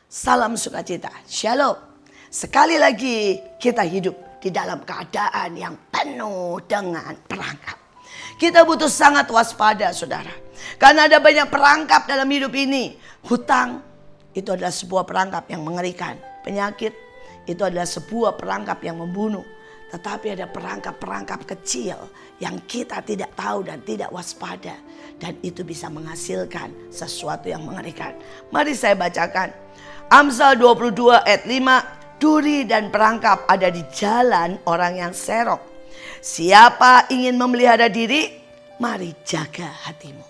Salam sukacita, shalom. Sekali lagi kita hidup di dalam keadaan yang penuh dengan perangkap. Kita butuh sangat waspada, saudara. Karena ada banyak perangkap dalam hidup ini. Hutang itu adalah sebuah perangkap yang mengerikan. Penyakit itu adalah sebuah perangkap yang membunuh. Tetapi ada perangkap-perangkap kecil yang kita tidak tahu dan tidak waspada. Dan itu bisa menghasilkan sesuatu yang mengerikan. Mari saya bacakan. Amsal 22 ayat 5. Duri dan perangkap ada di jalan orang yang serok. Siapa ingin memelihara diri, mari jaga hatimu.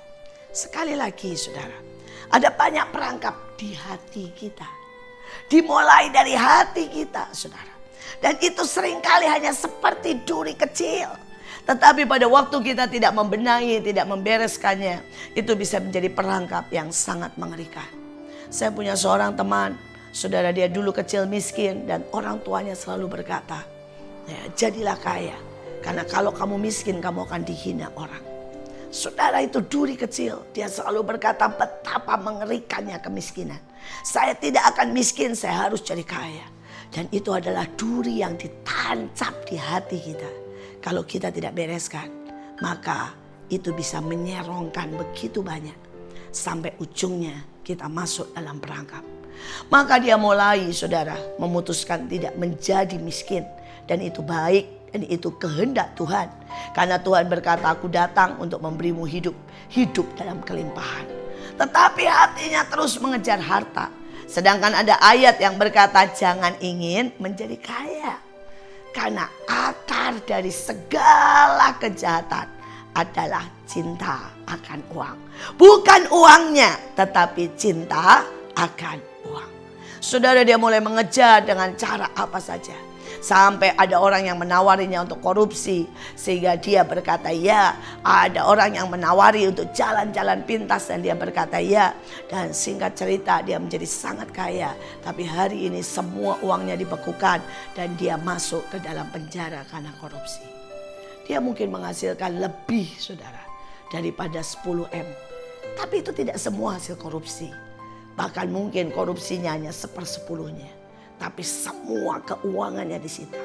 Sekali lagi saudara, ada banyak perangkap di hati kita. Dimulai dari hati kita saudara. Dan itu seringkali hanya seperti duri kecil. Tetapi pada waktu kita tidak membenahi, tidak membereskannya, itu bisa menjadi perangkap yang sangat mengerikan. Saya punya seorang teman, saudara, dia dulu kecil miskin dan orang tuanya selalu berkata, ya, jadilah kaya. Karena kalau kamu miskin kamu akan dihina orang. Saudara, itu duri kecil. Dia selalu berkata betapa mengerikannya kemiskinan. Saya tidak akan miskin, saya harus jadi kaya. Dan itu adalah duri yang ditancap di hati kita. Kalau kita tidak bereskan, maka itu bisa menyerongkan begitu banyak. Sampai ujungnya kita masuk dalam perangkap. Maka dia mulai, saudara, memutuskan tidak menjadi miskin. Dan itu baik, dan itu kehendak Tuhan. Karena Tuhan berkata, aku datang untuk memberimu hidup. Hidup dalam kelimpahan. Tetapi hatinya terus mengejar harta. Sedangkan ada ayat yang berkata, jangan ingin menjadi kaya. Karena akar dari segala kejahatan adalah cinta akan uang. Bukan uangnya, tetapi cinta akan uang. Saudara, dia mulai mengejar dengan cara apa saja. Sampai ada orang yang menawarinya untuk korupsi. Sehingga dia berkata ya. Ada orang yang menawari untuk jalan-jalan pintas dan dia berkata ya. Dan singkat cerita dia menjadi sangat kaya. Tapi hari ini semua uangnya dibekukan. Dan dia masuk ke dalam penjara karena korupsi. Dia mungkin menghasilkan lebih, saudara, daripada 10M. Tapi itu tidak semua hasil korupsi. Bahkan mungkin korupsinya hanya 1/10-nya. Tapi semua keuangannya disita.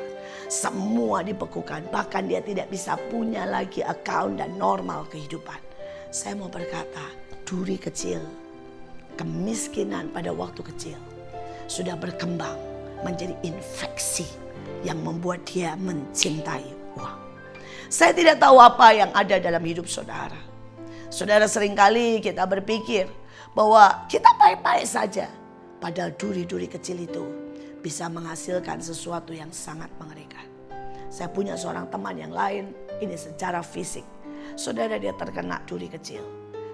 Semua dibekukan. Bahkan dia tidak bisa punya lagi account dan normal kehidupan. Saya mau berkata, duri kecil, kemiskinan pada waktu kecil sudah berkembang menjadi infeksi yang membuat dia mencintai uang. Saya tidak tahu apa yang ada dalam hidup saudara. Saudara, seringkali kita berpikir bahwa kita baik-baik saja. Padahal duri-duri kecil itu bisa menghasilkan sesuatu yang sangat mengerikan. Saya punya seorang teman yang lain, ini secara fisik. Saudara, dia terkena duri kecil.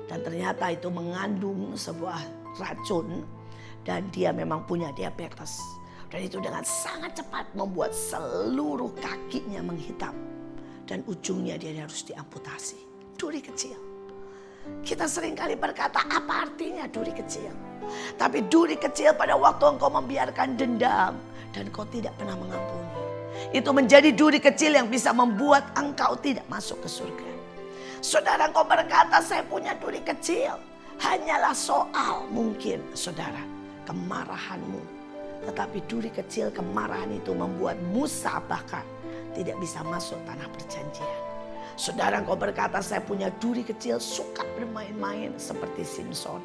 Dan ternyata itu mengandung sebuah racun. Dan dia memang punya diabetes. Dan itu dengan sangat cepat membuat seluruh kakinya menghitam. Dan ujungnya dia harus diamputasi. Duri kecil. Kita seringkali berkata, apa artinya duri kecil? Tapi duri kecil pada waktu engkau membiarkan dendam dan kau tidak pernah mengampuni. Itu menjadi duri kecil yang bisa membuat engkau tidak masuk ke surga. Saudara, engkau berkata, saya punya duri kecil. Hanyalah soal mungkin, saudara, kemarahanmu. Tetapi duri kecil kemarahan itu membuat Musa bahkan tidak bisa masuk tanah perjanjian. Saudara, engkau berkata, saya punya duri kecil, suka bermain-main seperti Simpson.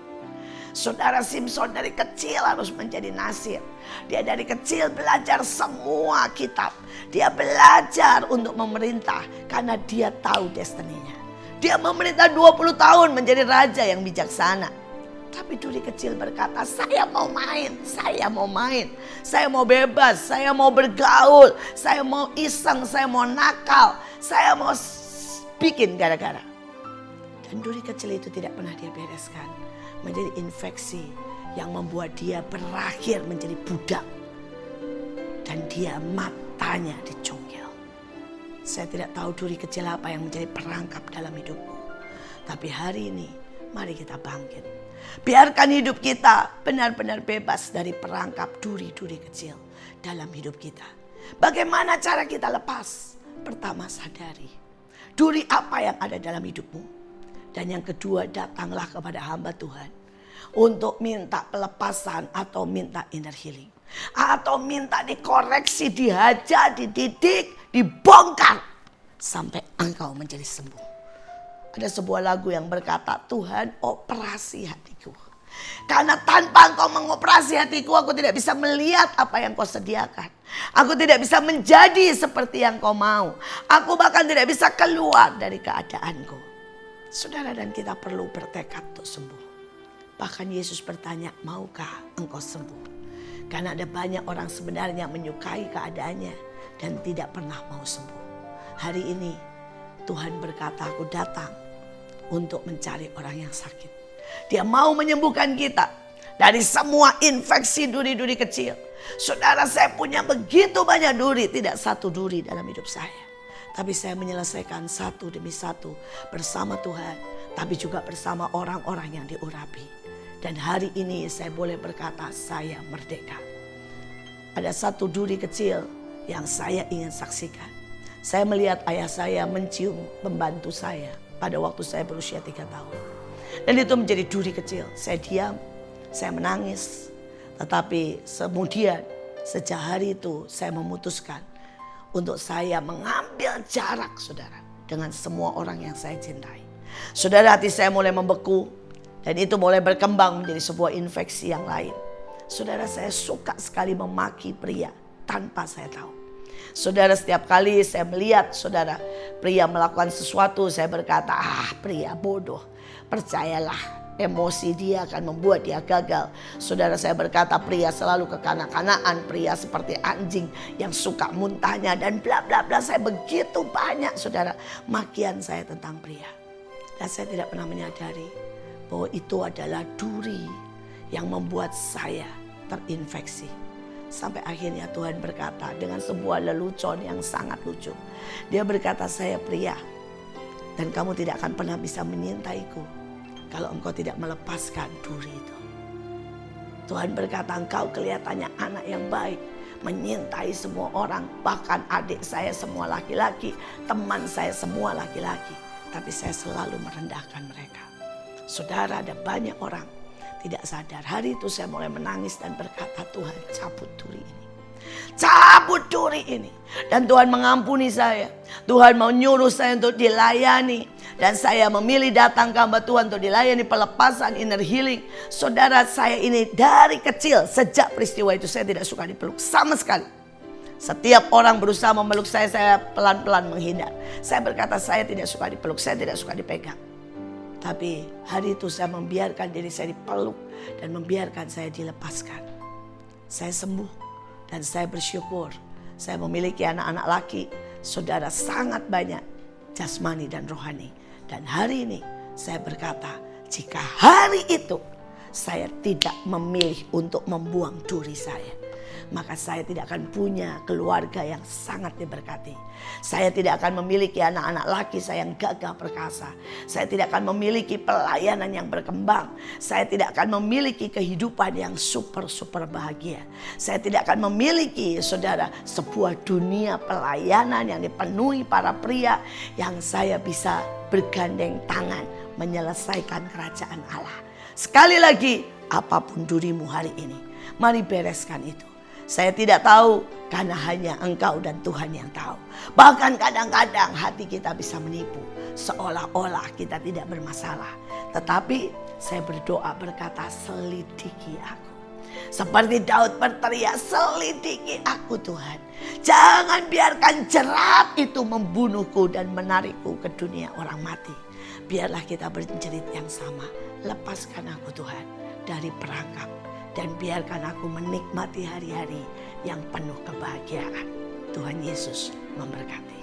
Saudara, Simpson dari kecil harus menjadi nasir. Dia dari kecil belajar semua kitab. Dia belajar untuk memerintah karena dia tahu destininya. Dia memerintah 20 tahun menjadi raja yang bijaksana. Tapi duri kecil berkata, saya mau main, saya mau main. Saya mau bebas, saya mau bergaul, saya mau iseng, saya mau nakal, saya mau bikin gara-gara. Dan duri kecil itu tidak pernah dia bereskan. Menjadi infeksi yang membuat dia berakhir menjadi budak. Dan dia matanya dicongkel. Saya tidak tahu duri kecil apa yang menjadi perangkap dalam hidupmu. Tapi hari ini mari kita bangkit. Biarkan hidup kita benar-benar bebas dari perangkap duri-duri kecil dalam hidup kita. Bagaimana cara kita lepas? Pertama, sadari duri apa yang ada dalam hidupmu. Dan yang kedua, datanglah kepada hamba Tuhan. untuk minta pelepasan atau minta inner healing. Atau minta dikoreksi, dihajar, dididik, dibongkar sampai engkau menjadi sembuh. Ada sebuah lagu yang berkata, Tuhan operasi hatiku. Karena tanpa engkau mengoperasi hatiku, aku tidak bisa melihat apa yang kau sediakan. Aku tidak bisa menjadi seperti yang kau mau. Aku bahkan tidak bisa keluar dari keadaanku. Saudara, dan kita perlu bertekad untuk sembuh. Bahkan Yesus bertanya, maukah engkau sembuh? Karena ada banyak orang sebenarnya menyukai keadaannya dan tidak pernah mau sembuh. Hari ini Tuhan berkata, aku datang untuk mencari orang yang sakit. Dia mau menyembuhkan kita dari semua infeksi duri-duri kecil. Saudara, saya punya begitu banyak duri, tidak satu duri dalam hidup saya. Tapi saya menyelesaikan satu demi satu bersama Tuhan, tapi juga bersama orang-orang yang diurapi. Dan hari ini saya boleh berkata saya merdeka. Ada satu duri kecil yang saya ingin saksikan. Saya melihat ayah saya mencium pembantu saya pada waktu saya berusia 3 tahun. Dan itu menjadi duri kecil. Saya diam, saya menangis. Tetapi kemudian sejak hari itu saya memutuskan untuk saya mengambil jarak, saudara, dengan semua orang yang saya cintai. Saudara, hati saya mulai membeku. Dan itu mulai berkembang menjadi sebuah infeksi yang lain. Saudara, saya suka sekali memaki pria tanpa saya tahu. Saudara, setiap kali saya melihat saudara pria melakukan sesuatu, saya berkata, pria bodoh. Percayalah, emosi dia akan membuat dia gagal. Saudara, saya berkata pria selalu kekanak-kanaan, pria seperti anjing yang suka muntahnya dan bla bla bla. Saya begitu banyak, saudara, makian saya tentang pria. Dan saya tidak pernah menyadari bahwa itu adalah duri yang membuat saya terinfeksi. Sampai akhirnya Tuhan berkata dengan sebuah lelucon yang sangat lucu. Dia berkata, saya pria dan kamu tidak akan pernah bisa menyintaiku kalau engkau tidak melepaskan duri itu. Tuhan berkata, engkau kelihatannya anak yang baik, menyintai semua orang, bahkan adik saya semua laki-laki, teman saya semua laki-laki. Tapi saya selalu merendahkan mereka. Saudara, ada banyak orang tidak sadar. Hari itu saya mulai menangis dan berkata, Tuhan cabut duri ini. Cabut duri ini. Dan Tuhan mengampuni saya. Tuhan mau nyuruh saya untuk dilayani. Dan saya memilih datang ke hamba Tuhan untuk dilayani pelepasan inner healing. Saudara, saya ini dari kecil, sejak peristiwa itu saya tidak suka dipeluk sama sekali. Setiap orang berusaha memeluk saya pelan-pelan menghindar. Saya berkata, saya tidak suka dipeluk, saya tidak suka dipegang. Tapi hari itu saya membiarkan diri saya dipeluk dan membiarkan saya dilepaskan. Saya sembuh dan saya bersyukur. Saya memiliki anak-anak laki, saudara, sangat banyak jasmani dan rohani. Dan hari ini saya berkata, jika hari itu saya tidak memilih untuk membuang duri saya, maka saya tidak akan punya keluarga yang sangat diberkati. Saya tidak akan memiliki anak-anak laki saya yang gagah perkasa. Saya tidak akan memiliki pelayanan yang berkembang. Saya tidak akan memiliki kehidupan yang super bahagia. Saya tidak akan memiliki, saudara, sebuah dunia pelayanan yang dipenuhi para pria yang saya bisa bergandeng tangan menyelesaikan kerajaan Allah. Sekali lagi, apapun durimu hari ini, mari bereskan itu. Saya tidak tahu karena hanya Engkau dan Tuhan yang tahu. Bahkan kadang-kadang hati kita bisa menipu seolah-olah kita tidak bermasalah. Tetapi saya berdoa berkata, selidiki aku. Seperti Daud berteriak, selidiki aku Tuhan. Jangan biarkan jerat itu membunuhku dan menarikku ke dunia orang mati. Biarlah kita berjerit yang sama. Lepaskan aku Tuhan dari perangkap. Dan biarkan aku menikmati hari-hari yang penuh kebahagiaan. Tuhan Yesus memberkati.